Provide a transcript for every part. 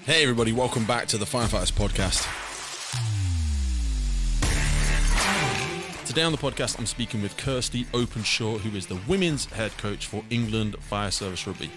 Hey everybody, welcome back to the Firefighters Podcast. Today on the podcast, I'm speaking with Kirsty Openshaw, who is the women's head coach for England Fire Service Rugby.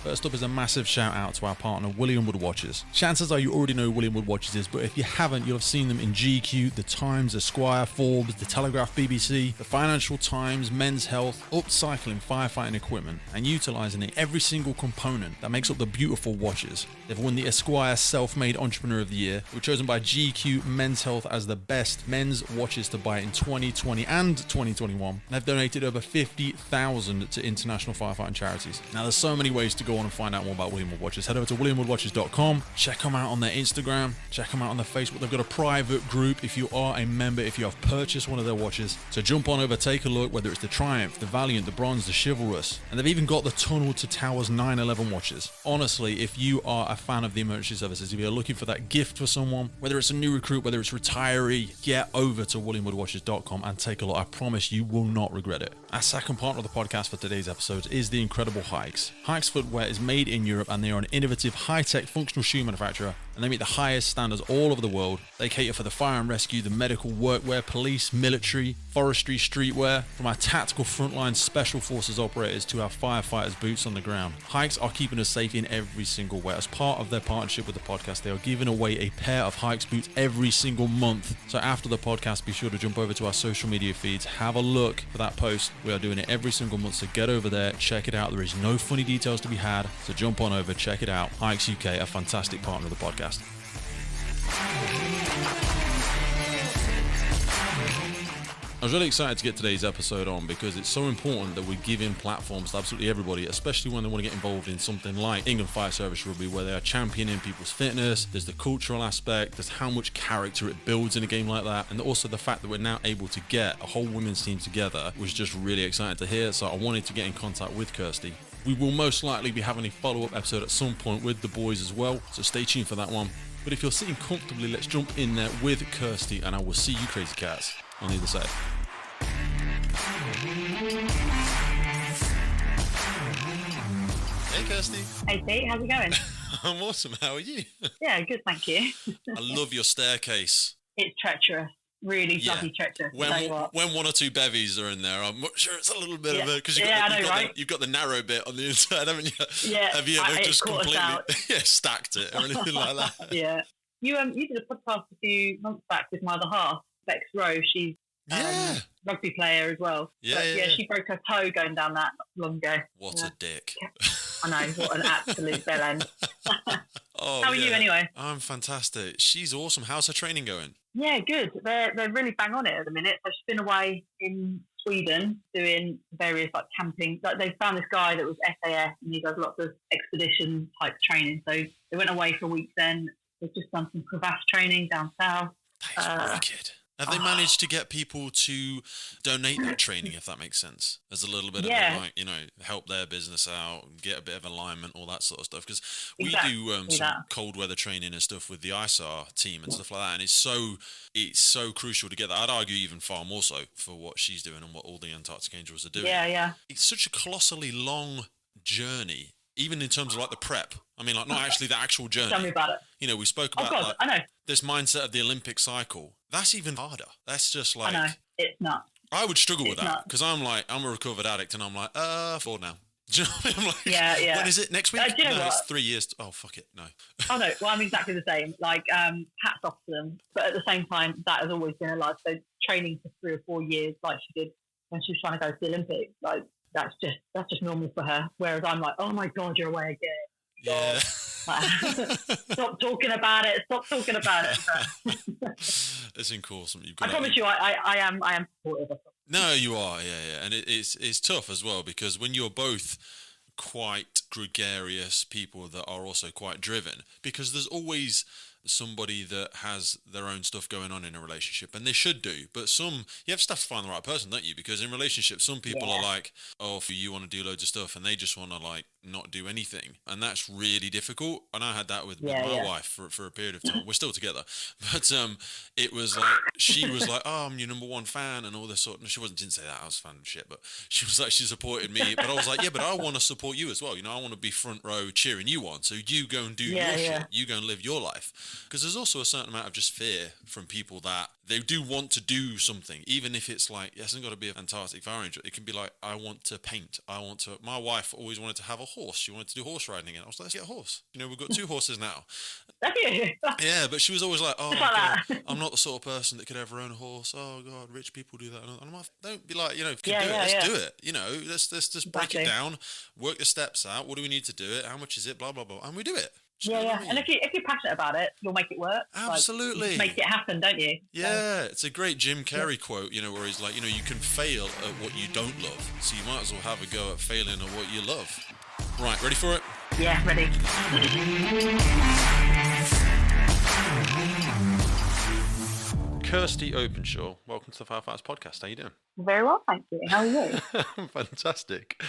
First up is a massive shout out to our partner, William Wood Watches. Chances are you already know who William Wood Watches is, but if you haven't, you'll have seen them in GQ, The Times, Esquire, Forbes, The Telegraph, BBC, The Financial Times, Men's Health, upcycling firefighting equipment and utilising in every single component that makes up the beautiful watches. They've won the Esquire Self-Made Entrepreneur of the Year, were chosen by GQ Men's Health as the best men's watches to buy in 2020 and 2021, and they've donated over 50,000 to international firefighting charities. Now there's so many ways to go on and find out more about William Wood Watches. Head over to williamwoodwatches.com, check them out on their Instagram, check them out on their Facebook. They've got a private group if you are a member, if you have purchased one of their watches. So jump on over, take a look, whether it's the Triumph, the Valiant, the Bronze, the Chivalrous, and they've even got the Tunnel to Towers 911 watches. Honestly, if you are a fan of the emergency services, if you're looking for that gift for someone, whether it's a new recruit, whether it's retiree, get over to williamwoodwatches.com and take a look. I promise you will not regret it. Our second partner of the podcast for today's episode is the incredible HAIX. HAIX footwear is made in Europe and they are an innovative high-tech functional shoe manufacturer, and they meet the highest standards all over the world. They cater for the fire and rescue, the medical, workwear, police, military, forestry, streetwear, from our tactical frontline special forces operators to our firefighters boots on the ground. HAIX are keeping us safe in every single way. As part of their partnership with the podcast, they are giving away a pair of HAIX boots every single month. So after the podcast, be sure to jump over to our social media feeds, have a look for that post. We are doing it every single month, so get over there, check it out. There is no funny details to be had, so jump on over, check it out. HAIX UK, a fantastic partner of the podcast. I was really excited to get today's episode on because it's so important that we give in platforms to absolutely everybody, especially when they want to get involved in something like England Fire Service Rugby, where they are championing people's fitness. There's the cultural aspect, there's how much character it builds in a game like that, and also the fact that we're now able to get a whole women's team together was just really exciting to hear. So I wanted to get in contact with Kirsty. We will most likely be having a follow-up episode at some point with the boys as well, so stay tuned for that one. But if you're sitting comfortably, let's jump in there with Kirsty, and I will see you crazy cats on the other side. Hey Kirsty. Hey Pete, how's it going? I'm awesome, how are you? Yeah, good, thank you. I love your staircase. It's treacherous. Really bloody treacherous. When one or two bevies are in there, I'm sure it's a little bit of a... Because you've got the narrow bit on the inside, haven't you? Yeah. Have you ever just completely stacked it or anything like that? Yeah. You did a podcast a few months back with my other half, Bex Rowe. She's a rugby player as well. Yeah, she broke her toe going down that not long ago. What a dick. I know, what an absolute bellend. Oh, how are you anyway? I'm fantastic. She's awesome. How's her training going? Yeah, good. They're really bang on it at the minute. So she's been away in Sweden doing various camping. They found this guy that was SAS and he does lots of expedition type training. So they went away for a week then. They've just done some crevasse training down south. That is wicked. Have they managed to get people to donate that training, if that makes sense? As a little bit of help their business out, get a bit of alignment, all that sort of stuff. Because we do some cold weather training and stuff with the ISAR team and stuff like that. And it's so crucial to get that. I'd argue even far more so for what she's doing and what all the Antarctic Angels are doing. Yeah. It's such a colossally long journey, even in terms of the prep. I mean, not actually the actual journey. Tell me about it. We spoke about I know. This mindset of the Olympic cycle. That's even harder. That's just I know. It's not. I would struggle with that because I'm a recovered addict and I'm like, 4 now. Do you know what I mean? I'm like, yeah. When is it? Next week? Do you know what? It's 3 years. Oh, fuck it. No. Oh, no. Well, I'm exactly the same. Hats off to them. But at the same time, that has always been her life. So training for 3 or 4 years, like she did when she was trying to go to the Olympics, that's just normal for her. Whereas I'm like, oh my God, you're away again. Yeah. Stop talking about it. It's awesome. I promise you, I am supportive of it. No, you are, yeah. And it's tough as well because when you're both quite gregarious people that are also quite driven, because there's always somebody that has their own stuff going on in a relationship, and they should do. But you have to find the right person, don't you? Because in relationships, some people are like, oh, for you want to do loads of stuff, and they just want to like not do anything, and that's really difficult. And I had that with my wife for a period of time. We're still together, but it was like she was like, oh, I'm your number one fan, and all this sort. And she didn't say that. I was a fan of shit, but she was like, she supported me. But I was like, yeah, but I want to support you as well. You know, I want to be front row cheering you on. So you go and do your shit. You go and live your life. Because there's also a certain amount of just fear from people that they do want to do something, even if it's like, it hasn't got to be an Antarctic fire ranger. It can be like, I want to paint. My wife always wanted to have a horse. She wanted to do horse riding again. I was like, let's get a horse. You know, we've got 2 horses now. Yeah, but she was always like, oh, God, I'm not the sort of person that could ever own a horse. Oh, God, rich people do that. And I'm like, don't be like, you know, if you can do it, let's do it. You know, let's just break it down, work the steps out. What do we need to do it? How much is it? Blah, blah, blah. And we do it. Yeah. And if you're passionate about it, you'll make it work. Absolutely. Like, make it happen, don't you? Yeah, it's a great Jim Carrey quote, you know, where he's like, you know, you can fail at what you don't love. So you might as well have a go at failing at what you love. Right, ready for it? Yeah, ready. Kirsty Openshaw, welcome to the Firefighters Podcast. How you doing? Very well, thank you. How are you? Fantastic.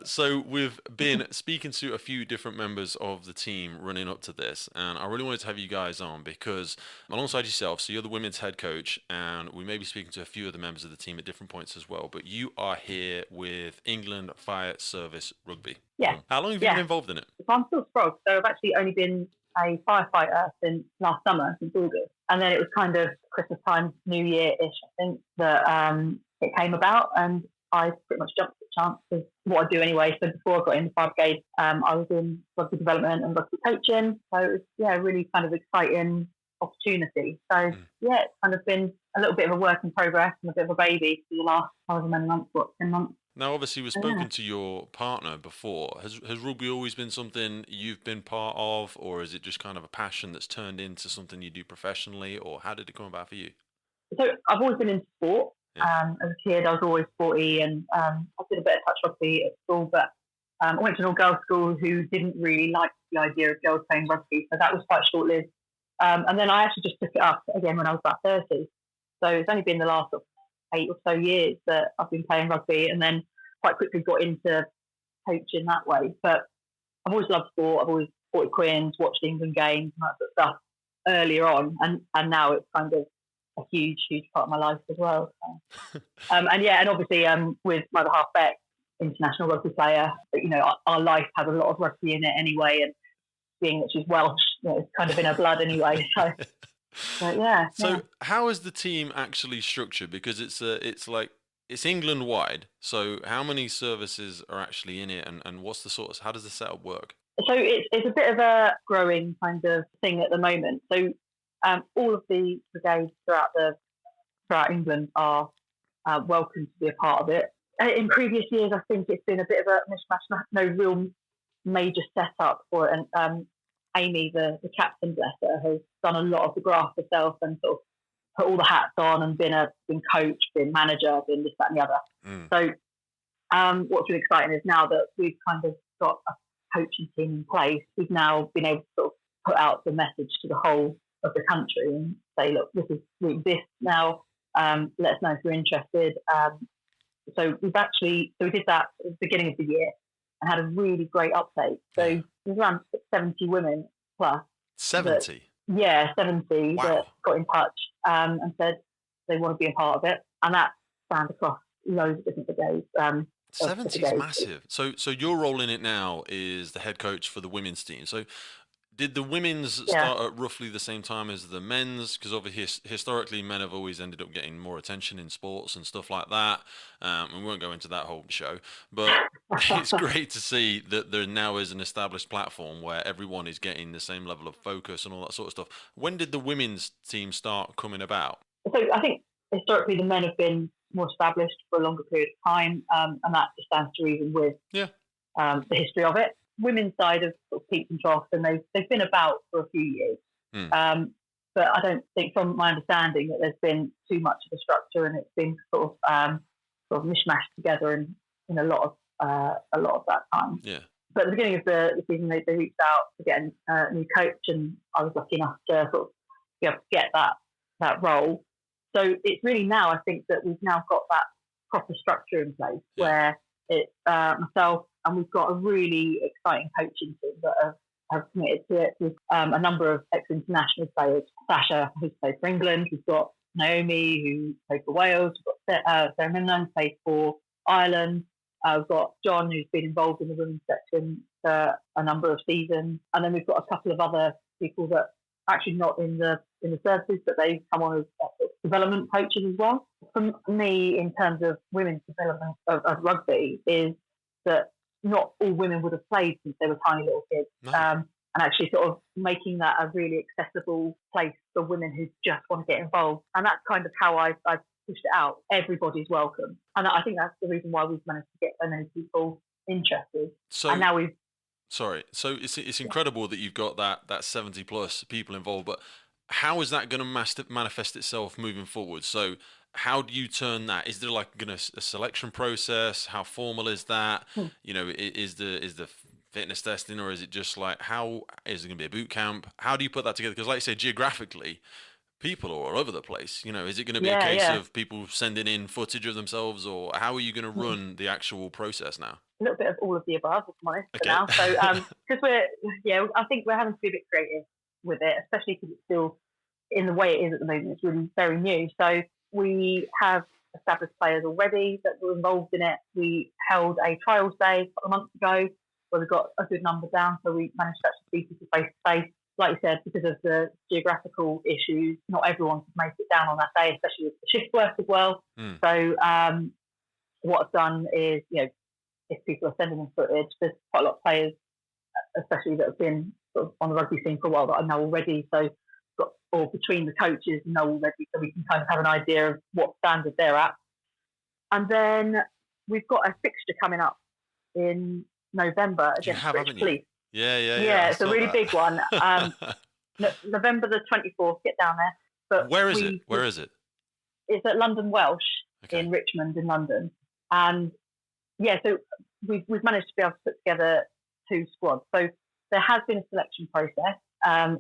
So we've been speaking to a few different members of the team running up to this, and I really wanted to have you guys on because alongside yourself, so you're the women's head coach, and we may be speaking to a few of the members of the team at different points as well, but you are here with England Fire Service Rugby. Yeah. How long have you been involved in it? So I'm still Sprog, so I've actually only been a firefighter since last summer, since August. And then it was kind of Christmas time, New Year-ish, I think, that it came about. And I pretty much jumped at the chance of what I do anyway. So before I got in the fire brigade, I was in rugby development and rugby coaching. So it was, a really kind of exciting opportunity. So, it's kind of been a little bit of a work in progress and a bit of a baby for the last however many months, 10 months. Now, obviously, we've spoken to your partner before. Has rugby always been something you've been part of, or is it just kind of a passion that's turned into something you do professionally, or how did it come about for you? So I've always been into sport. As a kid, I was always sporty, and I did a bit of touch rugby at school, but I went to an all-girls school who didn't really like the idea of girls playing rugby, so that was quite short-lived. And then I actually just took it up again when I was about 30. So it's only been the last 8 or so years that I've been playing rugby, and then quite quickly got into coaching that way. But I've always loved sport. I've always supported Queens, watched England games and that sort of stuff earlier on, and now it's kind of a huge part of my life as well. So. And obviously with my other half Beck, international rugby player, but, you know, our life has a lot of rugby in it anyway, and being that she's Welsh, you know, it's kind of in her blood anyway. So. So how is the team actually structured? Because it's England wide. So how many services are actually in it, and what's how does the setup work? So it's a bit of a growing kind of thing at the moment. So all of the brigades throughout England are welcome to be a part of it. In previous years, I think it's been a bit of a mishmash, no real major setup for it. And Amy, the captain, bless her, has done a lot of the graft herself and sort of put all the hats on and been coach, been manager, been this, that and the other. So what's really exciting is now that we've kind of got a coaching team in place, we've now been able to sort of put out the message to the whole of the country and say, look, we exist now, let us know if you're interested. So we did that at the beginning of the year and had a really great uptake. So there's around 70 women plus. 70? 70 wow. that got in touch and said they want to be a part of it. And that spanned across loads of different brigades. 70 is massive. So your role in it now is the head coach for the women's team. So did the women's start at roughly the same time as the men's? Because obviously, historically, men have always ended up getting more attention in sports and stuff like that. And we won't go into that whole show. But it's great to see that there now is an established platform where everyone is getting the same level of focus and all that sort of stuff. When did the women's team start coming about? So I think historically the men have been more established for a longer period of time. And that just stands to reason with the history of it. Women's side of sort of peaks and troughs, and they've been about for a few years. But I don't think, from my understanding, that there's been too much of a structure, and it's been sort of mishmashed together in a lot of that time. Yeah. But at the beginning of the season, they reached out to get a new coach, and I was lucky enough to sort of be able to get that role. So it's really now, I think, that we've now got that proper structure in place where it's myself, and we've got a really exciting coaching team that have committed to it with a number of ex-international players. Sasha, who's played for England. We've got Naomi, who played for Wales. We've got Sarah Mimlan, who played for Ireland. We've got John, who's been involved in the women's section for a number of seasons. And then we've got a couple of other people that are actually not in the services, but they come on as development coaches as well. For me, in terms of women's development of rugby, is that not all women would have played since they were tiny little kids. No. And actually sort of making that a really accessible place for women who just want to get involved. And that's kind of how I pushed it out. Everybody's welcome. And I think that's the reason why we've managed to get so many people interested. So, and now we've... Sorry. So it's incredible that you've got that 70 plus people involved, but how is that going to manifest itself moving forward? So how do you turn that? Is there like a selection process? How formal is that? You know, is the fitness testing, or is it just like, how is it going to be a boot camp? How do you put that together? Because like you say, geographically, people are all over the place. You know, is it going to be a case of people sending in footage of themselves, or how are you going to run the actual process now? A little bit of all of the above, if I'm honest, for now. So, because I think we're having to be a bit creative with it, especially because it's still in the way it is at the moment. It's really very new. So we have established players already that were involved in it. We held a trials day a couple of months ago where we got a good number down. So we managed to actually see people face to face. Like you said, because of the geographical issues, not everyone could make it down on that day, especially with the shift work as well. So what I've done is, you know, if people are sending in footage, there's quite a lot of players, especially that have been sort of on the rugby scene for a while, that I know already. So or between the coaches know already, so we can kind of have an idea of what standard they're at. And then we've got a fixture coming up in November against British Police. Yeah. It's a really big one. November the 24th, get down there. But Where is it? It's at London Welsh in Richmond in London. And so we've managed to be able to put together 2 squads. So there has been a selection process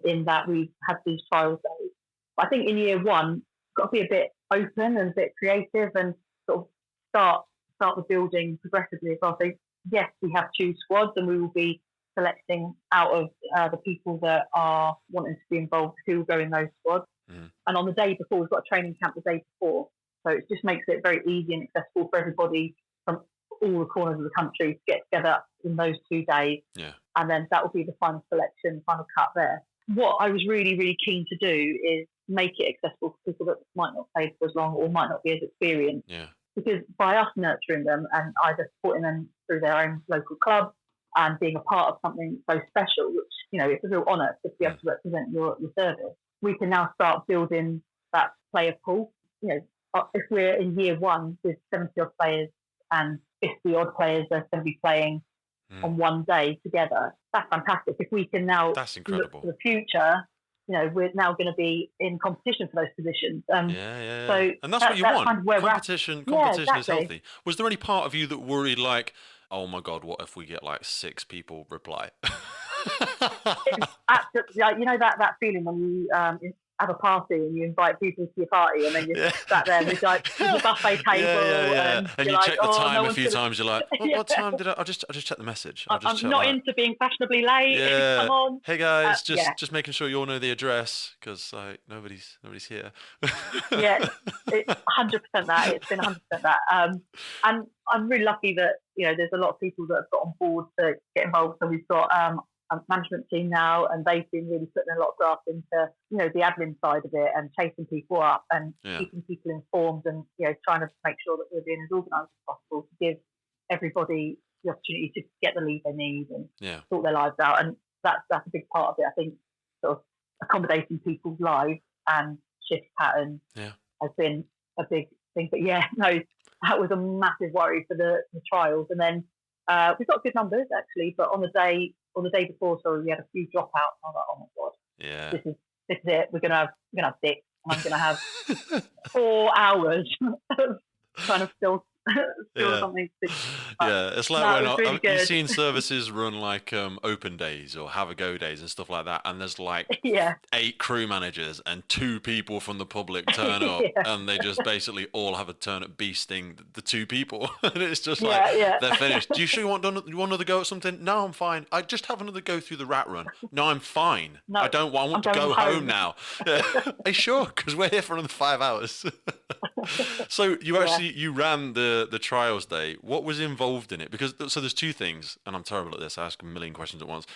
in that we've had these trials days. But I think in year one, we've got to be a bit open and a bit creative and sort of start the building progressively as well. So yes, we have 2 squads, and we will be selecting out of the people that are wanting to be involved who will go in those squads. And on the day before, we've got a training camp the day before. So it just makes it very easy and accessible for everybody from all the corners of the country to get together in those 2 days. Yeah. And then that will be the final selection, final cut there. What I was really, really keen to do is make it accessible for people that might not play for as long or might not be as experienced. Yeah. Because by us nurturing them and either supporting them through their own local club and being a part of something so special, which, you know, it's a real honour to be able to represent your service, we can now start building that player pool. You know, if we're in year one with 70 odd players and 50 odd players that are going to be playing on one day together, that's fantastic. If we can now that's incredible. Look to the future, you know, we're now going to be in competition for those positions. So and that's what you want. Kind of where competition is healthy. Was there any part of you that worried, like, oh my God, what if we get like 6 people reply? Absolutely, you know that feeling when you have a party and you invite people to your party and then you're sat there with like the buffet table and you like, check the time a few times. You're like, what time did I just check the message? I'm not into being fashionably late. Come on. Hey guys, just making sure you all know the address because like nobody's here. It's 100% that. It's been 100% that. And I'm really lucky that, you know, there's a lot of people that have got on board to get involved. So we've got a management team now, and they've been really putting a lot of graft into, you know, the admin side of it and chasing people up and keeping people informed and, you know, trying to make sure that we're being as organised as possible to give everybody the opportunity to get the lead they need and sort their lives out. And that's a big part of it. I think sort of accommodating people's lives and shift patterns has been a big thing. But that was a massive worry for the trials. And then we've got good numbers actually, but on the day before, we had a few dropouts. I was like, oh my God, this is it. We're gonna have 6, and I'm gonna have 4 hours of kind of still still Yeah. something to Yeah, it's like no, when it was really you've good. seen services run like open days or have a go days and stuff like that, and there's like Yeah. 8 crew managers and 2 people from the public turn up, Yeah. and they just basically all have a turn at beasting the 2 people, and it's just like Yeah. they're finished. Do you sure you want another go at something? No, I'm fine. I just have another go through the rat run. No, I'm fine. No, I don't. I want to I'm go going home home. now. Are you sure? Because we're here for another 5 hours. So you ran the trials day. What was involved in it? Because so there's 2 things, and I'm terrible at this. I ask a million questions at once.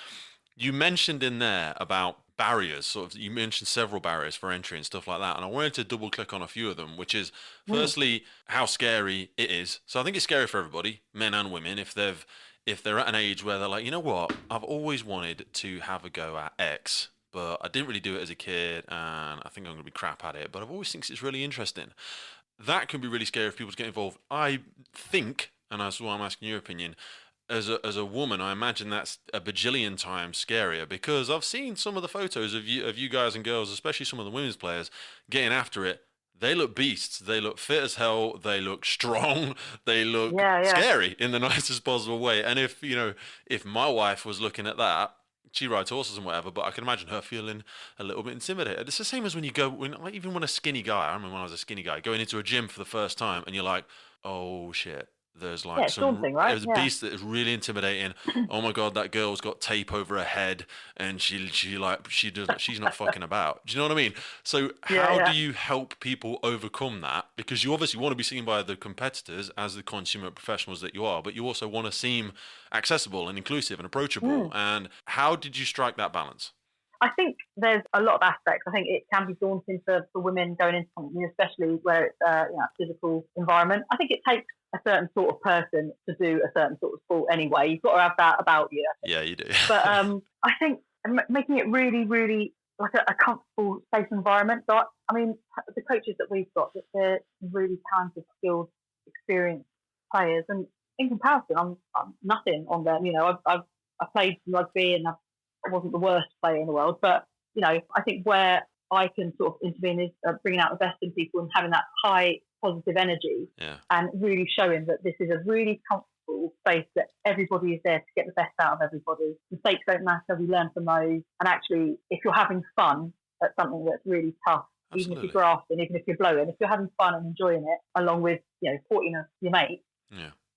You mentioned in there about barriers, sort of. You mentioned several barriers for entry and stuff like that, and I wanted to double click on a few of them. Which is, firstly, how scary it is. So I think it's scary for everybody, men and women, if they're at an age where they're like, you know what, I've always wanted to have a go at X, but I didn't really do it as a kid, and I think I'm going to be crap at it. But I've always think it's really interesting. That can be really scary if people get involved. I think, and that's why I'm asking your opinion, as a woman, I imagine that's a bajillion times scarier, because I've seen some of the photos of you guys and girls, especially some of the women's players, getting after it. They look beasts. They look fit as hell. They look strong. They look scary in the nicest possible way. And if my wife was looking at that, she rides horses and whatever, but I can imagine her feeling a little bit intimidated. It's the same as when you go, even when a skinny guy, I remember when I was a skinny guy, going into a gym for the first time, and you're like, oh shit, there's like daunting, right? there's a beast that is really intimidating. Oh my God, that girl's got tape over her head, and she's not fucking about. Do you know what I mean? So how do you help people overcome that? Because you obviously want to be seen by the competitors as the consumer professionals that you are, but you also want to seem accessible and inclusive and approachable. And how did you strike that balance? I think there's a lot of aspects. I think it can be daunting for women going into something, especially where it's a physical environment. I think it takes a certain sort of person to do a certain sort of sport anyway. You've got to have that about you. Yeah, you do. But I think making it really, really like a comfortable, safe environment. So, I mean, the coaches that we've got, they're really talented, skilled, experienced players. And in comparison, I'm nothing on them. I've played rugby and I wasn't the worst player in the world. But, I think where I can sort of intervene is bringing out the best in people and having that high positive energy and really showing that this is a really comfortable space, that everybody is there to get the best out of everybody. Mistakes don't matter, we learn from those. And actually, if you're having fun at something that's really tough, even if you're grafting, even if you're blowing, if you're having fun and enjoying it along with 40 of your mates,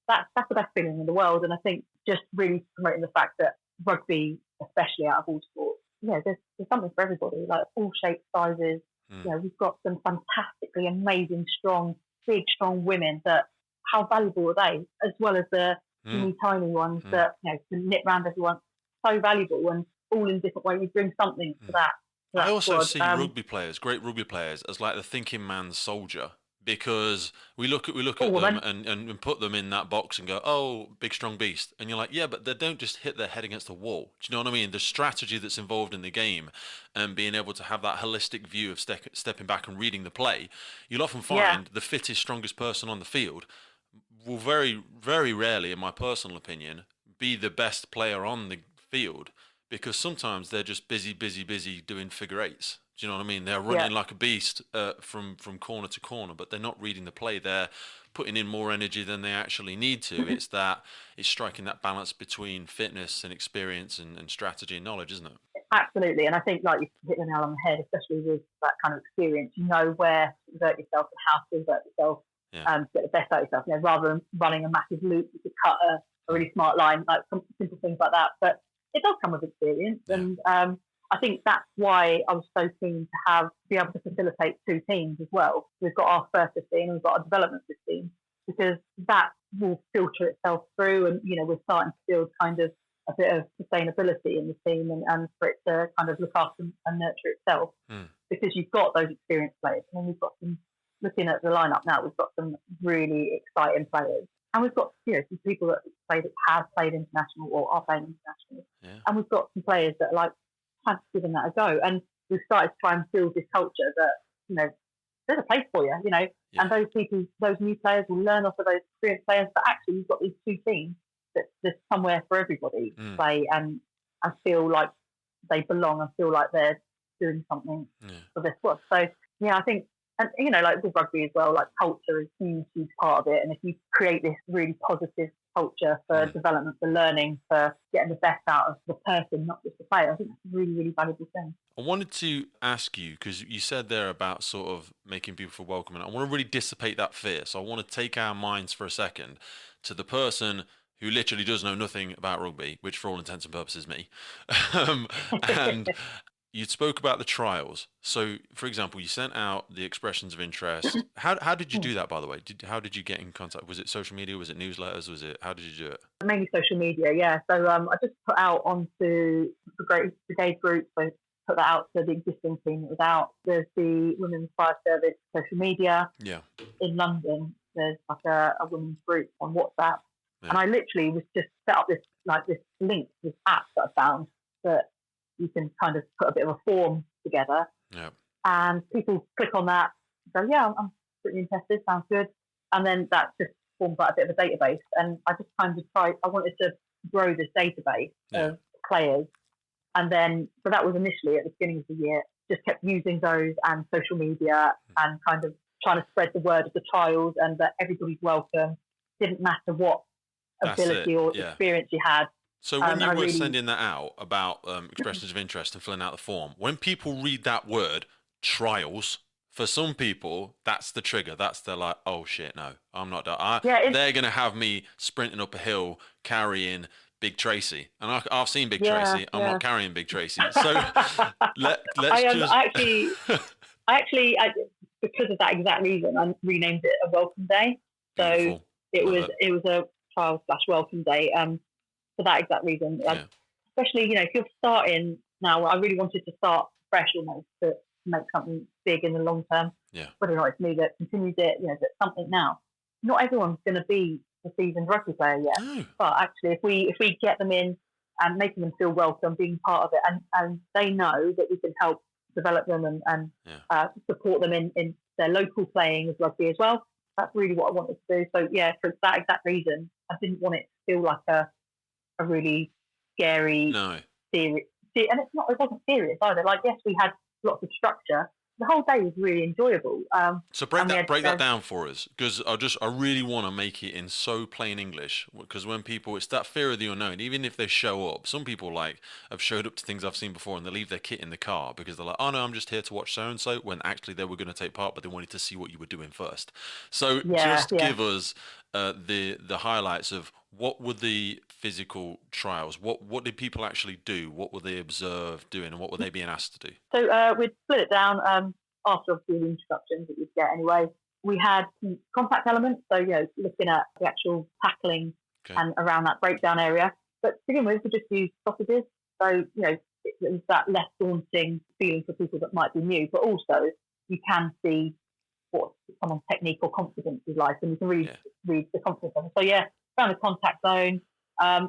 that's the best feeling in the world. And I think just really promoting the fact that rugby, especially out of all sports, there's something for everybody, like all shapes, sizes. We've got some fantastically amazing, big, strong women that, how valuable are they? As well as the teeny tiny ones that, can knit round everyone. So valuable, and all in different ways. We bring something to that. I also see great rugby players, as like the thinking man's soldier. Because we look at them and put them in that box and go, oh, big strong beast, and you're like, yeah, but they don't just hit their head against the wall. Do you know what I mean? The strategy that's involved in the game and being able to have that holistic view of stepping back and reading the play, you'll often find the fittest, strongest person on the field will very, very rarely, in my personal opinion, be the best player on the field, because sometimes they're just busy doing figure eights. Do you know what I mean? They're running like a beast from corner to corner, but they're not reading the play. They're putting in more energy than they actually need to. It's striking that balance between fitness and experience and strategy and knowledge, isn't it? Absolutely. And I think, like, you hit the nail on the head, especially with that kind of experience. You know where to exert yourself and how to exert yourself to get the best out of yourself. Rather than running a massive loop, you could cut a really smart line, like some simple things like that. But it does come with experience. And I think that's why I was so keen to be able to facilitate 2 teams as well. We've got our first 15, we've got our development 15, because that will filter itself through, and we're starting to build kind of a bit of sustainability in the team, and for it to kind of look after and nurture itself. Because you've got those experienced players, and we've got some. Looking at the lineup now, we've got some really exciting players. And we've got some people that have played international or are playing international. And we've got some players that are like, time to give that a go. And we've started to try and build this culture that, there's a place for you, and those new players will learn off of those experienced players. But actually, you've got these 2 teams that there's somewhere for everybody to play and feel like they belong and feel like they're doing something for their squad. So, I think And, you know, like with rugby as well, like culture is a huge, huge part of it. And if you create this really positive culture for development, for learning, for getting the best out of the person, not just the player, I think that's a really, really valuable thing. I wanted to ask you, because you said there about sort of making people feel welcome, and I want to really dissipate that fear. So I want to take our minds for a second to the person who literally does know nothing about rugby, which for all intents and purposes me. And you spoke about the trials. So, for example, you sent out the expressions of interest. How did you do that, by the way? How did you get in contact? Was it social media? Was it newsletters? How did you do it? Mainly social media, yeah. So I just put out onto the brigade group, so put that out to the existing team that was out. There's the Women's Fire Service social media. Yeah. In London, there's like a women's group on WhatsApp. Yeah. And I literally was just set up this link, this app that I found that you can kind of put a bit of a form together. Yeah. And people click on that, go, yeah, I'm pretty interested, sounds good. And then that just forms like a bit of a database. And I just kind of I wanted to grow this database of players. And then, so that was initially at the beginning of the year, just kept using those and social media and kind of trying to spread the word of the trials and that everybody's welcome. Didn't matter what ability or experience you had. So when you were sending that out about expressions of interest and filling out the form, when people read that word, trials, for some people, that's the trigger. They're like, oh shit, no, I'm not done. They're going to have me sprinting up a hill carrying Big Tracy. And I've seen Big Tracy. I'm not carrying Big Tracy. So let's because of that exact reason, I renamed it a welcome day. So Beautiful. it was a trial/welcome day. For that exact reason, especially, you know, if you're starting now, I really wanted to start fresh almost to make something big in the long term. Yeah. Whether or not it's me that continues it, you know, that's something now. Not everyone's going to be a seasoned rugby player yet, but actually, if we get them in and making them feel welcome, being part of it, and they know that we can help develop them and support them in their local playing of rugby as well. That's really what I wanted to do. So yeah, for that exact reason, I didn't want it to feel like a really scary, serious, and it wasn't serious either. Like, yes, we had lots of structure. The whole day was really enjoyable. So break that down for us, because I really want to make it in so plain English, because when people, it's that fear of the unknown. Even if they show up, some people have showed up to things I've seen before and they leave their kit in the car because they're like, oh no, I'm just here to watch so and so, when actually they were going to take part, but they wanted to see what you were doing first. So give us the highlights of what were the physical trials, what did people actually do, what were they observed doing, and what were they being asked to do? So we'd split it down after obviously the instructions that you'd get anyway. We had some contact elements, so, you know, looking at the actual tackling and around that breakdown area. But to begin with, we just used sausages. So, you know, it was that less daunting feeling for people that might be new, but also you can see what someone's technique or confidence is like, and you can read the confidence level. So yeah, around the contact zone,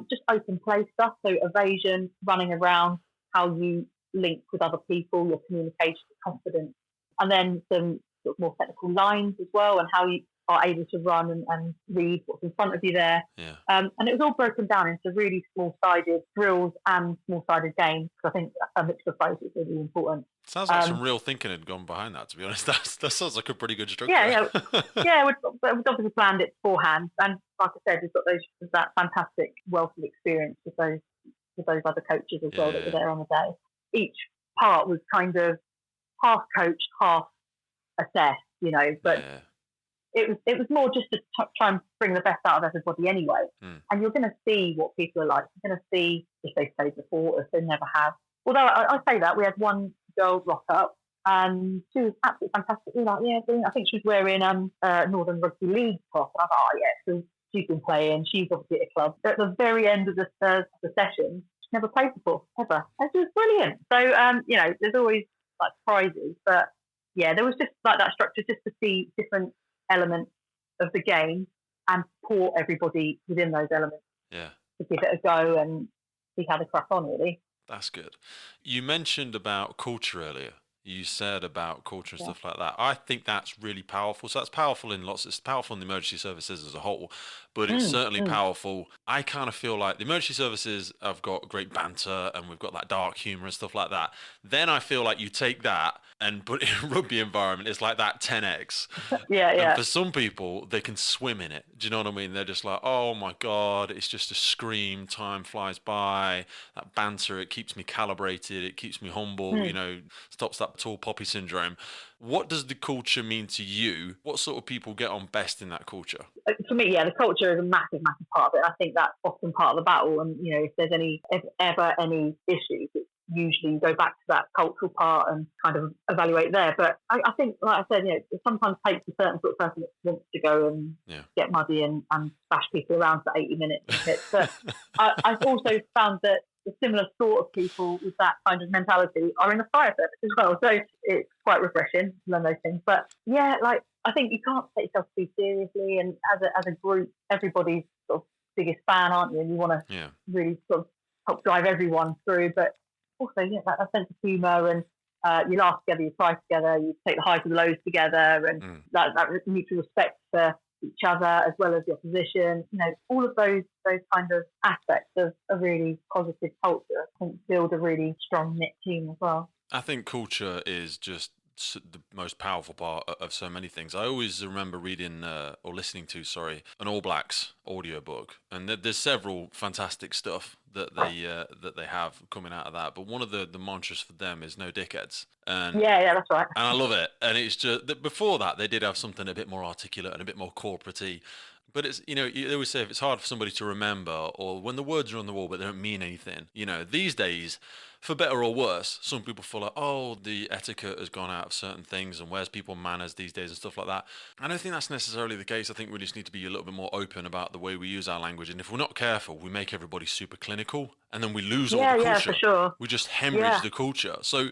just open play stuff, so evasion, running around, how you link with other people, your communication, confidence, and then some sort of more technical lines as well, and how you are able to run and read what's in front of you there. Yeah. And it was all broken down into really small-sided drills and small-sided games, because I think a mixture of both is really important. Sounds like some real thinking had gone behind that, to be honest. That sounds like a pretty good structure. We'd obviously planned it beforehand, and like I said, we've got that fantastic wealth of experience with those other coaches as well that were there on the day. Each part was kind of half coached, half assessed, you know, but it was more just to try and bring the best out of everybody anyway. And you're going to see what people are like. You're going to see if they've played before, or if they never have. Although I say that, we had one girl rock up, and she was absolutely fantastic. We were like, brilliant. I think she was wearing Northern Rugby League top. And I thought, so she's been playing. She's obviously at a club. At the very end of the session, she never played before, ever. And she was brilliant. So, you know, there's always like prizes. But yeah, there was just like that structure just to see different elements of the game and support everybody within those elements. Yeah. To give it a go and see how they crack on, really. That's good. You mentioned about culture earlier. You said about culture and stuff like that. I think that's really powerful. So that's powerful it's powerful in the emergency services as a whole, but it's certainly powerful. I kind of feel like the emergency services have got great banter and we've got that dark humor and stuff like that. Then I feel like you take that but in a rugby environment, it's like that 10x. Yeah, And yeah. for some people, they can swim in it. Do you know what I mean? They're just like, oh my God, it's just a scream. Time flies by. That banter, it keeps me calibrated. It keeps me humble, stops that tall poppy syndrome. What does the culture mean to you? What sort of people get on best in that culture? For me, yeah, the culture is a massive, massive part of it. I think that's often part of the battle. And, if there's ever any issues, it's usually go back to that cultural part and kind of evaluate there. But I think, like I said, it sometimes takes a certain sort of person that wants to go and get muddy and bash people around for 80 minutes. But I've also found that the similar sort of people with that kind of mentality are in the fire service as well. So it's quite refreshing to learn those things. But yeah, like, I think you can't take yourself too seriously. And as a group, everybody's sort of biggest fan, aren't you? And you want to really sort of help drive everyone through. But also, that sense of humour, and you laugh together, you cry together, you take the highs and lows together, and that mutual respect for each other as well as the opposition. All of those kind of aspects of a really positive culture, I think, build a really strong knit team as well. I think culture is just the most powerful part of so many things. I always remember reading or listening to, an All Blacks audiobook, and there's several fantastic stuff that they have coming out of that. But one of the mantras for them is "No dickheads." And yeah, that's right. And I love it. And it's just that before that they did have something a bit more articulate and a bit more corporate-y. But it's, they always say if it's hard for somebody to remember, or when the words are on the wall but they don't mean anything, these days, for better or worse, some people feel like, oh, the etiquette has gone out of certain things, and where's people manners these days and stuff like that. I don't think that's necessarily the case. I think we just need to be a little bit more open about the way we use our language. And if we're not careful, we make everybody super clinical, and then we lose all the culture. Yeah, for sure. We just hemorrhage the culture. So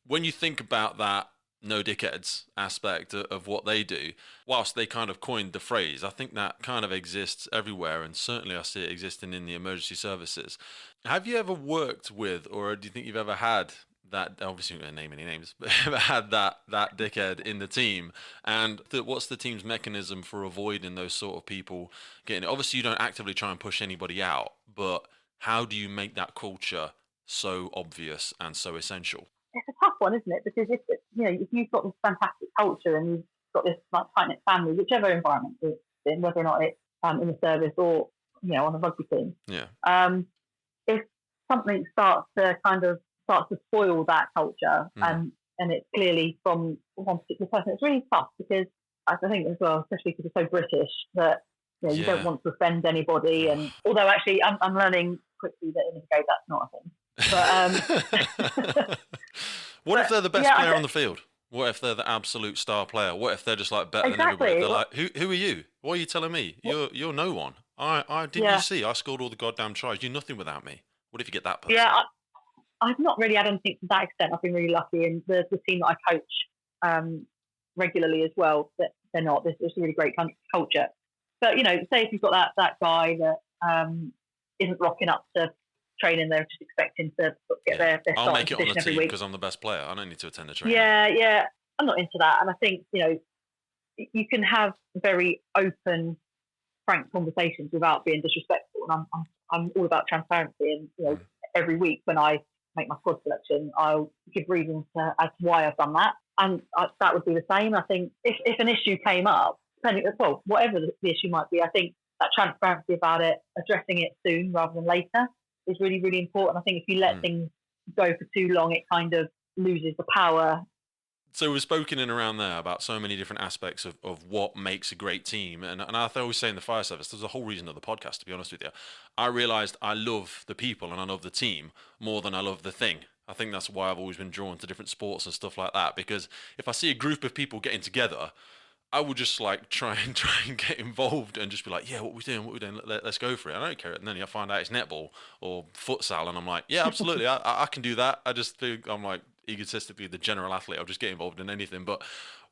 when you think about that no dickheads aspect of what they do, whilst they kind of coined the phrase, I think that kind of exists everywhere, and certainly I see it existing in the emergency services. Have you ever worked with, or do you think you've ever had that, obviously you don't name any names, but ever had that dickhead in the team? And what's the team's mechanism for avoiding those sort of people getting it? Obviously you don't actively try and push anybody out, but how do you make that culture so obvious and so essential? It's a tough one, isn't it? Because if you've got this fantastic culture and you've got this like tight-knit family, whichever environment it's in, whether or not it's in the service or on the rugby team, if something starts to spoil that culture, and it's clearly from one particular person, it's really tough, because I think as well, especially because it's so British, that you don't want to offend anybody. And although actually I'm learning quickly that in the game that's not a thing. But what if they're the best player on the field? What if they're the absolute star player? What if they're just like better than everybody? They're like, who are you? What are you telling me? You're no one. I didn't you see? I scored all the goddamn tries. You're nothing without me. What if you get that person? Yeah, I've not really had anything to that extent. I've been really lucky, and the team that I coach regularly as well, that they're not. There's a really great culture. But say if you've got that guy that isn't rocking up to training, they're just expecting to get their I'll make it on the every team week because I'm the best player. I don't need to attend the training. Yeah, I'm not into that. And I think you can have very open, frank conversations without being disrespectful. And I'm all about transparency. And every week when I make my squad selection, I'll give reasons as to why I've done that. And that would be the same. I think if an issue came up, whatever the issue might be, I think that transparency about it, addressing it soon rather than later, is really, really important. I think if you let things go for too long, it kind of loses the power. So we've spoken in around there about so many different aspects of what makes a great team. And I always say in the fire service, there's a whole reason of the podcast, to be honest with you. I realised I love the people and I love the team more than I love the thing. I think that's why I've always been drawn to different sports and stuff like that. Because if I see a group of people getting together, I would just like try and get involved and just be like, yeah, what we doing? Let's go for it. I don't care. And then I find out it's netball or futsal, and I'm like, yeah, absolutely, I can do that. I just think I'm like egotistically the general athlete. I'll just get involved in anything. But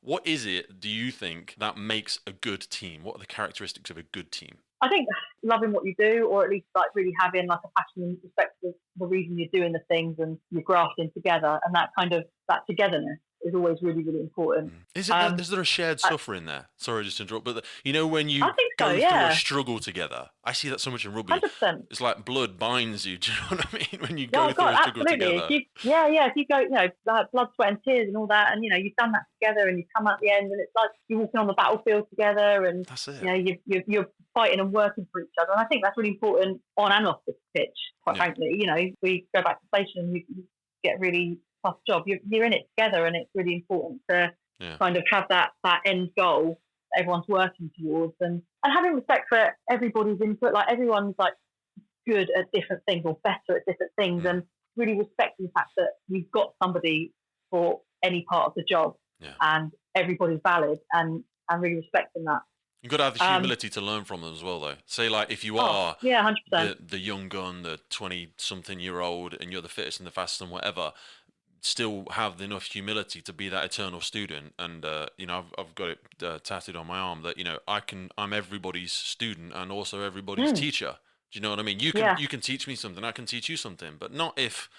what is it, do you think, that makes a good team? What are the characteristics of a good team? I think loving what you do, or at least like really having like a passion and respect for the reason you're doing the things, and you're grafting together, and that kind of that togetherness is always really, really important. Is there a shared suffering there? Sorry, just to interrupt, but when you I think so, go through yeah. a struggle together, I see that so much in rugby. 100%. It's like blood binds you. Do you know what I mean? When you Oh, go through God, a struggle absolutely. together. If you go, like blood, sweat, and tears and all that, and you've done that together, and you come out the end, and it's like you're walking on the battlefield together, and That's it. you're fighting and working for each other. And I think that's really important on and off the pitch. Quite frankly, we go back to the station, and you get a really tough job. You're in it together, and it's really important to kind of have that end goal that everyone's working towards, and having respect for everybody's input. Like everyone's like good at different things or better at different things, and really respecting the fact that you've got somebody for any part of the job, and everybody's valid, and really respecting that. You've got to have the humility to learn from them as well, though. Say, like, if you are 100%. the young gun, the 20-something-year-old, and you're the fittest and the fastest and whatever, still have enough humility to be that eternal student. And I've got it tattooed on my arm that I'm everybody's student and also everybody's teacher. Do you know what I mean? You can teach me something, I can teach you something, but not if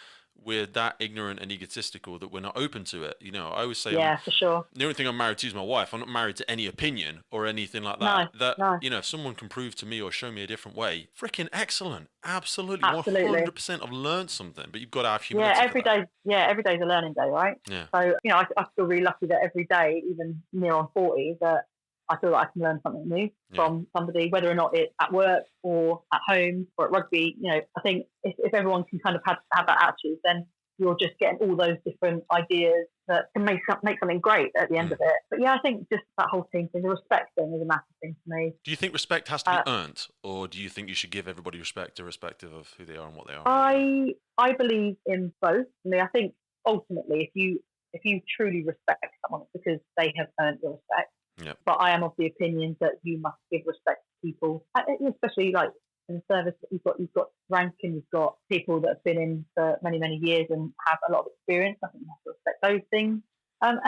we're that ignorant and egotistical that we're not open to it. I always say, for sure. The only thing I'm married to is my wife. I'm not married to any opinion or anything like that. No. If someone can prove to me or show me a different way, freaking excellent. Absolutely. 100% I've learned something, but you've got to have humility. Every day's a learning day, right? Yeah. So, I feel really lucky that every day, even near on 40, that I feel like I can learn something new from somebody, whether or not it's at work or at home or at rugby. I think if everyone can kind of have that attitude, then you're just getting all those different ideas that can make something great at the end of it. But I think just that whole team thing, the respect thing is a massive thing for me. Do you think respect has to be earned, or do you think you should give everybody respect irrespective of who they are and what they are? I believe in both. I think ultimately, if you truly respect someone, it's because they have earned your respect. Yep. But I am of the opinion that you must give respect to people, especially like in the service that you've got rank, and you've got people that have been in for many, many years and have a lot of experience. I think you have to respect those things. And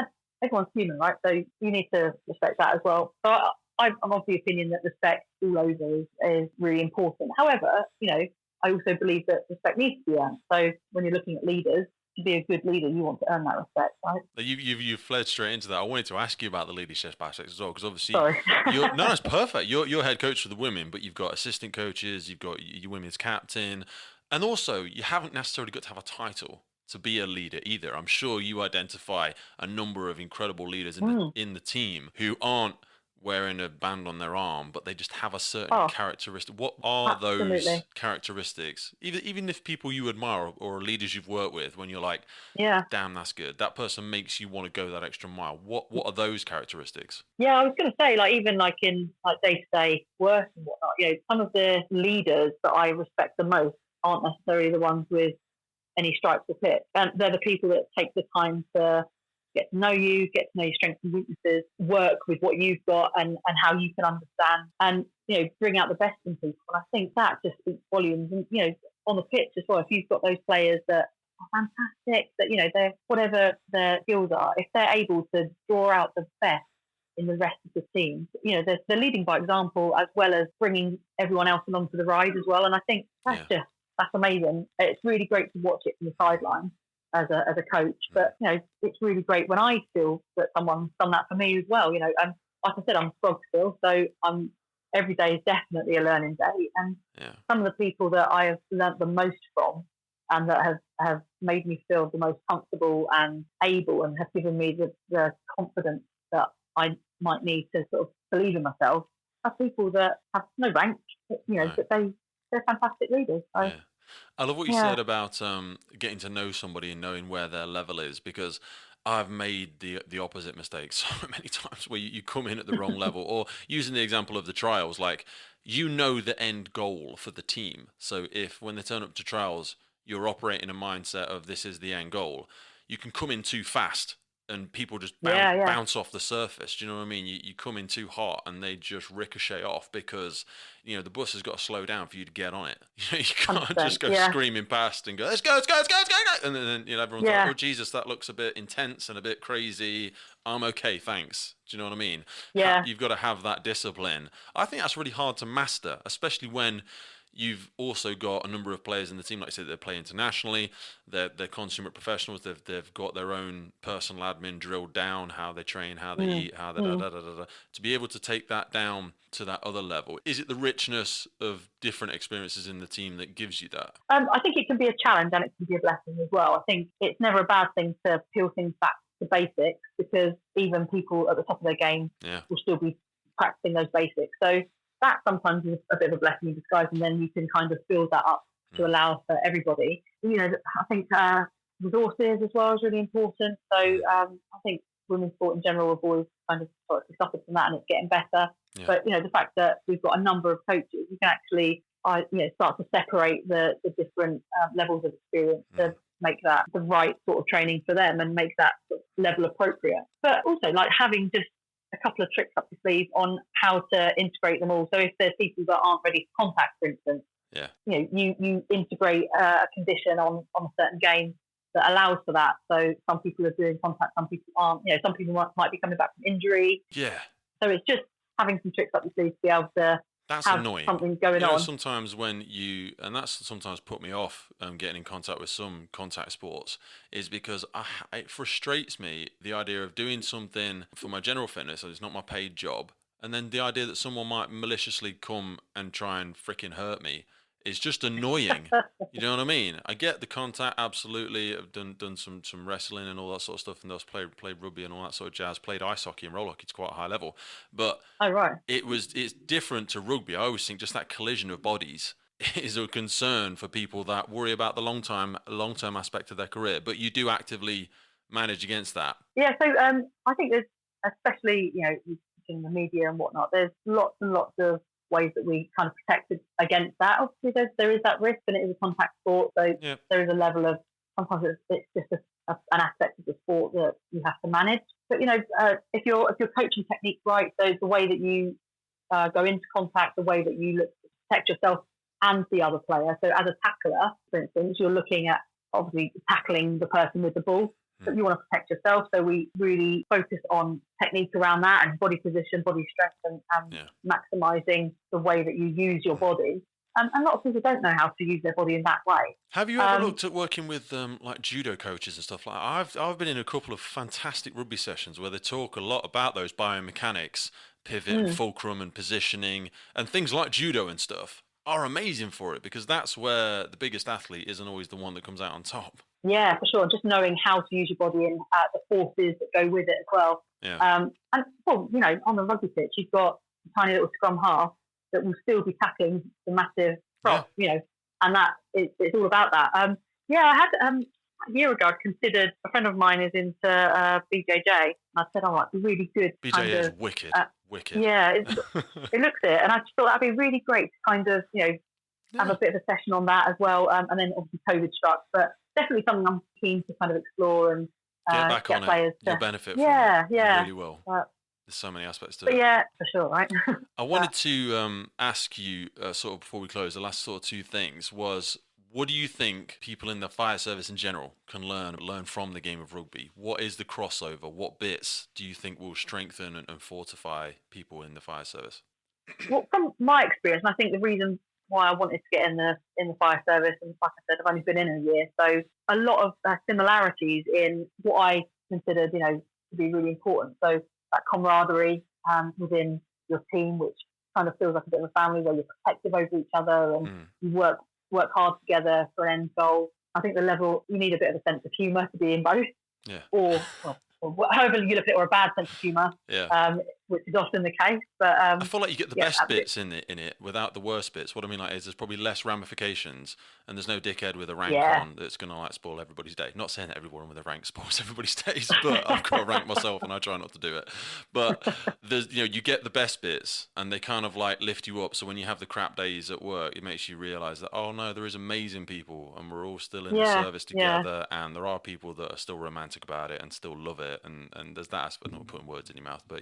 everyone's human, right? So you need to respect that as well. So I'm of the opinion that respect all over is really important. However, I also believe that respect needs to be earned. So when you're looking at leaders, to be a good leader, you want to earn that respect, right? You've fled straight into that. I wanted to ask you about the leadership aspects as well, because obviously, sorry. No, it's perfect. You're head coach for the women, but you've got assistant coaches, you've got your women's captain, and also you haven't necessarily got to have a title to be a leader either. I'm sure you identify a number of incredible leaders in the team who aren't wearing a band on their arm, but they just have a certain characteristic. What are those characteristics? Even if people you admire or leaders you've worked with, when you're like, damn, that's good. That person makes you want to go that extra mile. What are those characteristics? Yeah, I was going to say, even in day-to-day work and whatnot, some of the leaders that I respect the most aren't necessarily the ones with any stripes or clips. And they're the people that take the time to get to know you, get to know your strengths and weaknesses, work with what you've got and how you can understand, and bring out the best in people. And I think that just speaks volumes. And on the pitch as well, if you've got those players that are fantastic, that they're whatever their skills are, if they're able to draw out the best in the rest of the team, they're leading by example as well as bringing everyone else along for the ride as well. And I think that's amazing. It's really great to watch it from the sideline as a coach, but it's really great when I feel that someone's done that for me as well. And like I said, I'm frog still, so every day is definitely a learning day. And some of the people that I have learnt the most from, and that have made me feel the most comfortable and able, and have given me the confidence that I might need to sort of believe in myself, are people that have no rank, but they're fantastic leaders. So, I love what you said about getting to know somebody and knowing where their level is, because I've made the opposite mistake so many times, where you come in at the wrong level. Or using the example of the trials, like, the end goal for the team. So if when they turn up to trials, you're operating a mindset of this is the end goal, you can come in too fast and people just bounce off the surface. Do you know what I mean? You come in too hot and they just ricochet off, because the bus has got to slow down for you to get on it. You can't just go screaming past and go, let's go. And then everyone's like, oh Jesus, that looks a bit intense and a bit crazy. I'm okay, thanks. Do you know what I mean? You've got to have that discipline. I think that's really hard to master, especially when you've also got a number of players in the team, like I said, they play internationally. They're consummate professionals. They've got their own personal admin drilled down, how they train, how they eat, how they to be able to take that down to that other level. Is it the richness of different experiences in the team that gives you that? I think it can be a challenge and it can be a blessing as well. I think it's never a bad thing to peel things back to basics, because even people at the top of their game will still be practicing those basics. So that sometimes is a bit of a blessing in disguise, and then you can kind of build that up to allow for everybody. I think resources as well is really important. So I think women's sport in general have always kind of suffered from that, and it's getting better. Yeah. But the fact that we've got a number of coaches, you can actually start to separate the different levels of experience to make that the right sort of training for them and make that sort of level appropriate. But also like having just a couple of tricks up your sleeve on how to integrate them all. So if there's people that aren't ready for contact, for instance, you integrate a condition on a certain game that allows for that. So some people are doing contact, some people aren't. Some people might be coming back from injury. Yeah. So it's just having some tricks up your sleeve to be able to have annoying. Something going on. Sometimes and that's sometimes put me off getting in contact with some contact sports, is because it frustrates me, the idea of doing something for my general fitness, so it's not my paid job, and then the idea that someone might maliciously come and try and freaking hurt me is just annoying. You know what I mean? I get the contact, absolutely. I've done some wrestling and all that sort of stuff, and those played rugby and all that sort of jazz. Played ice hockey and roller hockey to quite a high level, but it's different to rugby. I always think just that collision of bodies is a concern for people that worry about the long term aspect of their career. But you do actively manage against that. Yeah. So I think there's, especially in the media and whatnot, there's lots and lots of ways that we kind of protected against that. Obviously, there is that risk, and it is a contact sport, so there is a level of, sometimes it's just an aspect of the sport that you have to manage. But if you're coaching technique right, so the way that you go into contact, the way that you look to protect yourself and the other player. So as a tackler, for instance, you're looking at obviously tackling the person with the ball, but you want to protect yourself. So we really focus on technique around that, and body position, body strength, and maximising the way that you use your body. And a lot of people don't know how to use their body in that way. Have you ever looked at working with like judo coaches and stuff like that? I've been in a couple of fantastic rugby sessions where they talk a lot about those biomechanics, pivot and fulcrum and positioning, and things like judo and stuff are amazing for it, because that's where the biggest athlete isn't always the one that comes out on top. Yeah, for sure. Just knowing how to use your body and the forces that go with it as well. Yeah. And on the rugby pitch, you've got a tiny little scrum half that will still be tackling the massive prop, and that it's all about that. I had a year ago, I considered, a friend of mine is into BJJ, and I said, it'd be really good. BJJ is wicked. Wicked. Yeah, it looks it, and I just thought that'd be really great to kind of, have a bit of a session on that as well. And then obviously COVID struck, but definitely something I'm keen to kind of explore and get back on players it. You'll benefit from it. You really will. There's so many aspects to it. Yeah, for sure, right? I wanted to ask you, sort of before we close, the last sort of two things was, what do you think people in the fire service in general can learn from the game of rugby? What is the crossover? What bits do you think will strengthen and fortify people in the fire service? Well, from my experience, and I think the reason why I wanted to get in the fire service, and like I said, I've only been in a year, so a lot of similarities in what I considered, to be really important. So that camaraderie within your team, which kind of feels like a bit of a family, where you're protective over each other and you work hard together for an end goal. I think the level, you need a bit of a sense of humour to be in both, or however you look at it, or a bad sense of humour, which is often the case. But I feel like you get the best bits in it without the worst bits. What I mean is there's probably less ramifications, and there's no dickhead with a rank on that's going to spoil everybody's day. Not saying that everyone with a rank spoils everybody's days, but I've got a rank myself and I try not to do it. But there's you get the best bits, and they kind of lift you up. So when you have the crap days at work, it makes you realise that, oh no, there is amazing people, and we're all still in the service together, and there are people that are still romantic about it and still love it, and there's that aspect. Not putting words in your mouth, but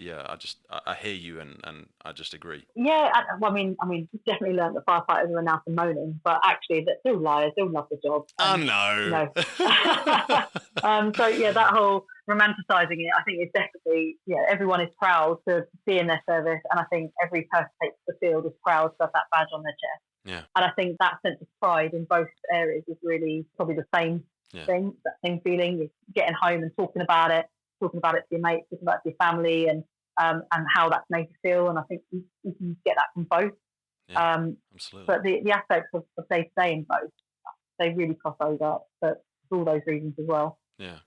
I hear you, and I just agree. Yeah, I mean, we've definitely learned that firefighters are renowned for moaning, but actually, they're still liars. They'll love the job. I know. So that whole romanticising it, I think is definitely, everyone is proud to be in their service, and I think every person takes the field is proud to have that badge on their chest. Yeah. And I think that sense of pride in both areas is really probably the same thing, that same feeling. You're getting home and talking about it to your mates, talking about it to your family, and how that's made you feel. And I think you can get that from both. Yeah, absolutely. But the aspects of day-to-day in both, they really cross over for all those reasons as well. Yeah.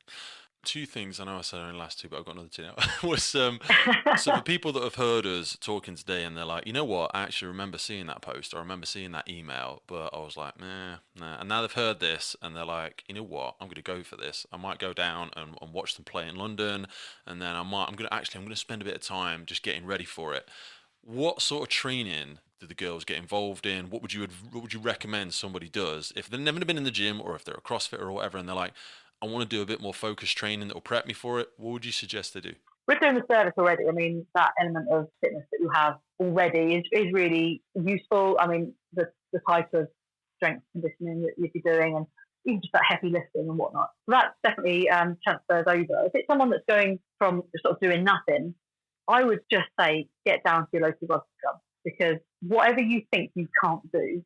Two things, I know I said only last two, but I've got another two now. was so the people that have heard us talking today and they're like, you know what, I actually remember seeing that post or I remember seeing that email, but I was like, nah. And now they've heard this and they're like, you know what, I'm going to go for this. I might go down and watch them play in London, and then I'm going to spend a bit of time just getting ready for it. What sort of training do the girls get involved in? What would you recommend somebody does if they've never been in the gym, or if they're a CrossFitter or whatever and they're like, I want to do a bit more focused training that will prep me for it? What would you suggest they do? We're doing the service already. I mean, that element of fitness that you have already is really useful. I mean, the type of strength conditioning that you'd be doing, and even just that heavy lifting and whatnot. So that definitely transfers over. If it's someone that's going from sort of doing nothing, I would just say get down to your local rugby club, because whatever you think you can't do,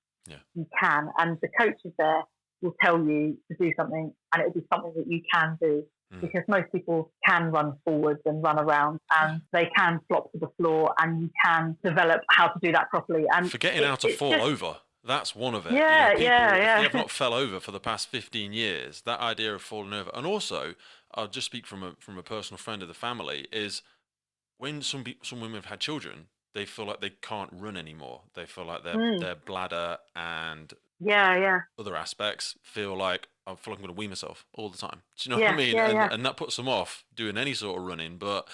you can. And the coaches there will tell you to do something, and it'll be something that you can do, because most people can run forwards and run around, and they can flop to the floor, and you can develop how to do that properly. And forgetting how to fall over, that's one of it. Yeah, If you have yeah. not fell over for the past 15 years, that idea of falling over. And also, I'll just speak from a personal friend of the family, is when some women have had children, they feel like they can't run anymore. They feel like their bladder and other aspects feel like, I feel like I'm going to wee myself all the time. Do you know what I mean? And that puts them off doing any sort of running. But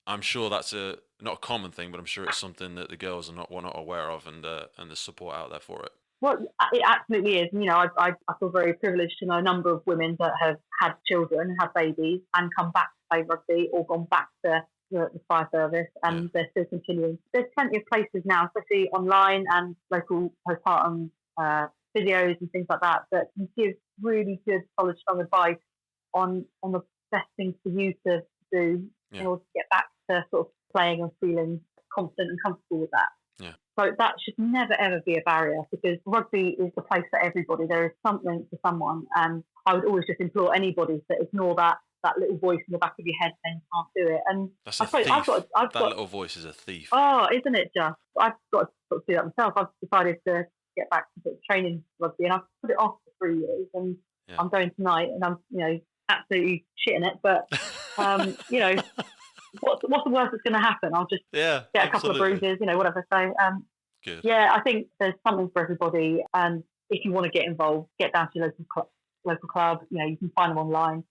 I'm sure that's not a common thing, but I'm sure it's something that the girls are not aware of, and there's support out there for it. Well, it absolutely is. You know, I feel very privileged to know a number of women that have had children, had babies, and come back to play rugby, or gone back to the fire service, and they're still continuing. There's plenty of places now, especially online and local postpartum videos and things like that can give really good, solid, strong advice on the best things for you to do in order to get back to sort of playing and feeling confident and comfortable with that. Yeah. So that should never ever be a barrier, because rugby is the place for everybody. There is something for someone, and I would always just implore anybody to ignore that little voice in the back of your head saying you can't do it. And that's a thief. I've got little voice is a thief. Oh, isn't it just? I've got to sort of do that myself. I've decided to get back to sort of training rugby, and I've put it off for 3 years, and I'm going tonight, and I'm absolutely shitting it, but what's the worst that's going to happen? I'll just get a couple of bruises, whatever. So good. Yeah, I think there's something for everybody, and if you want to get involved, get down to your local club. You can find them online.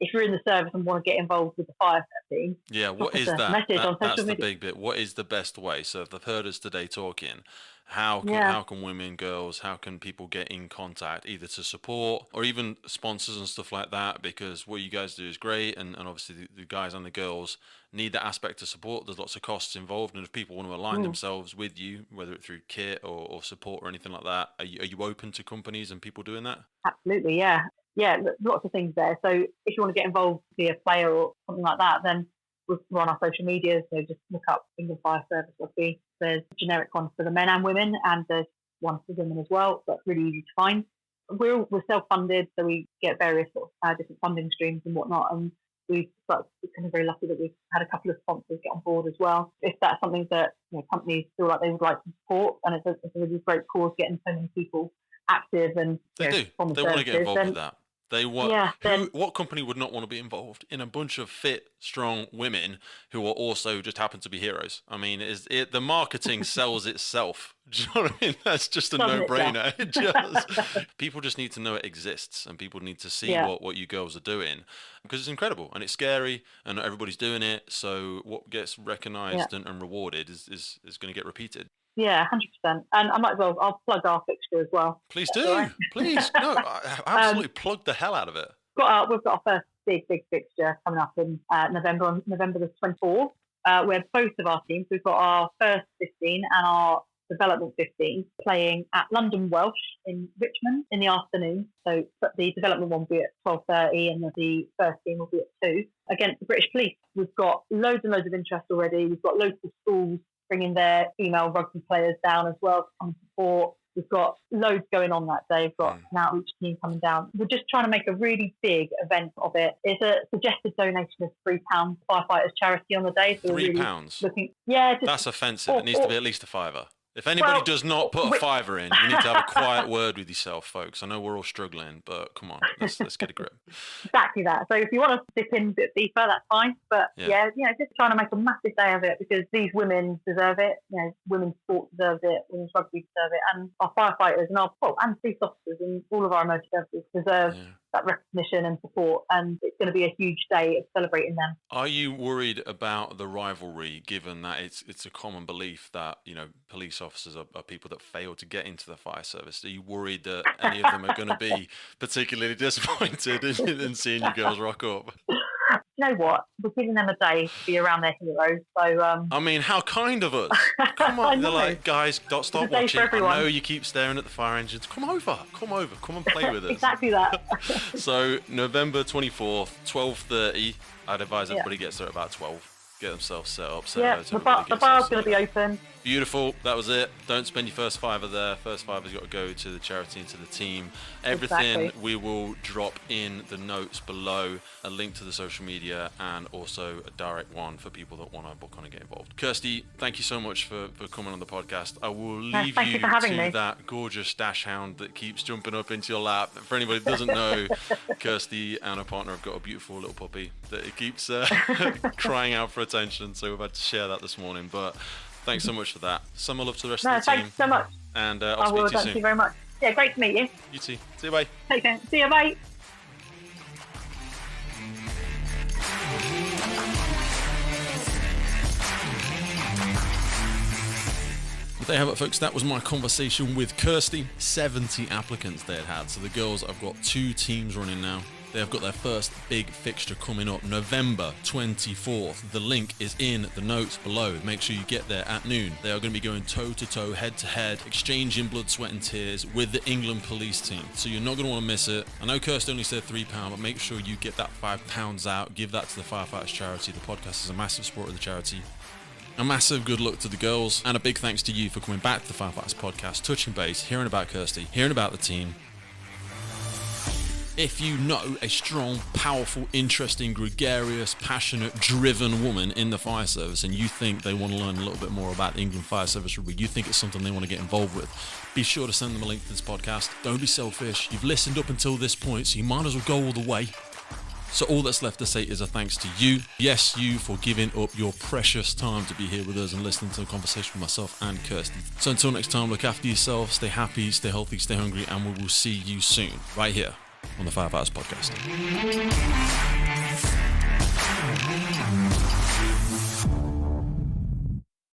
If you're in the service and want to get involved with the Firefighter team, what is that? That's the big bit. What is the best way? So if they've heard us today talking, how can women, girls, how can people get in contact, either to support or even sponsors and stuff like that? Because what you guys do is great, and obviously the guys and the girls need that aspect of support. There's lots of costs involved, and if people want to align themselves with you, whether it's through kit or support or anything like that, are you open to companies and people doing that? Absolutely, yeah. Yeah, lots of things there. So if you want to get involved, be a player or something like that, then we're on our social media. So just look up England Fire Service Rugby. There's generic ones for the men and women, and there's one for women as well. That's really easy to find. We're self-funded, so we get various sort of different funding streams and whatnot. And we're kind of very lucky that we've had a couple of sponsors get on board as well. If that's something that companies feel like they would like to support, and it's a really great cause, getting so many people active and they do. They want to get involved with that. They want. What company would not want to be involved in a bunch of fit, strong women who are also just happen to be heroes? I mean, the marketing sells itself. Do you know what I mean? That's just a no-brainer. People just need to know it exists, and people need to see what you girls are doing, because it's incredible and it's scary, and everybody's doing it. So what gets recognised and rewarded is going to get repeated. Yeah, 100%. And I might as well, I'll plug our fixture as well. Please do. Right. Please. No, absolutely plug the hell out of it. We've got our first big fixture coming up in November the 24th, where both of our teams, we've got our first 15 and our development 15 playing at London Welsh in Richmond in the afternoon. So the development one will be at 12:30 and the first team will be at 2 against the British Police. We've got loads and loads of interest already. We've got local schools bringing their female rugby players down as well to come support. We've got loads going on that day. We've got an outreach team coming down. We're just trying to make a really big event of it. It's a suggested donation of £3 Firefighters charity on the day. So £3? That's offensive. It needs to be at least a fiver. If anybody does not put a fiver in, you need to have a quiet word with yourself, folks. I know we're all struggling, but come on, let's get a grip. Exactly that. So if you want to dip in a bit deeper, that's fine. But just trying to make a massive day of it because these women deserve it. Women's sport deserves it. Women's rugby deserve it, and our firefighters and police officers and all of our emergency services deserve that recognition and support. And it's going to be a huge day of celebrating them. Are you worried about the rivalry, given that it's a common belief that police officers are people that fail to get into the fire service? Are you worried that any of them are going to be particularly disappointed in seeing you girls rock up? You know what? We're giving them a day to be around their heroes. So, I mean, how kind of us. Come on. They're like, guys, stop watching. I know you keep staring at the fire engines. Come over. Come and play with us. Exactly that. So, November 24th, 12:30. I'd advise everybody gets there at about 12. Get themselves set up. The bar's going to be open. Beautiful. That was it. Don't spend your first fiver there. First fiver's got to go to the charity and to the team. Everything we will drop in the notes below, a link to the social media and also a direct one for people that want to book on and get involved. Kirsty, thank you so much for coming on the podcast. I will leave you to that gorgeous dash hound that keeps jumping up into your lap. For anybody that doesn't know, Kirsty and her partner have got a beautiful little puppy that it keeps crying out for attention, so we've had to share that this morning. But thanks so much for that. Summer love to the rest of the team. Thanks so much. And I'll speak to you soon. Thank you very much. Yeah, great to meet you. You too. See you, bye. Take care. See you, bye. There you have it, folks. That was my conversation with Kirsty. 70 applicants they had. So the girls have got 2 teams running now. They have got their first big fixture coming up November 24th. The link is in the notes below. Make sure you get there at noon. They are going to be going toe-to-toe, head-to-head, exchanging blood, sweat and tears with the England police team. So you're not going to want to miss it. I know Kirsty only said £3, but make sure you get that £5 out. Give that to the Firefighters charity. The podcast is a massive supporter of the charity. A massive good luck to the girls, and a big thanks to you for coming back to the Firefighters Podcast, touching base, hearing about Kirsty, hearing about the team. If you know a strong, powerful, interesting, gregarious, passionate, driven woman in the fire service and you think they want to learn a little bit more about England Fire Service Rugby, you think it's something they want to get involved with, be sure to send them a link to this podcast. Don't be selfish. You've listened up until this point, so you might as well go all the way. So all that's left to say is a thanks to you. Yes, you, for giving up your precious time to be here with us and listening to the conversation with myself and Kirsty. So until next time, look after yourself, stay happy, stay healthy, stay hungry, and we will see you soon, right here on the Firefighters Podcast.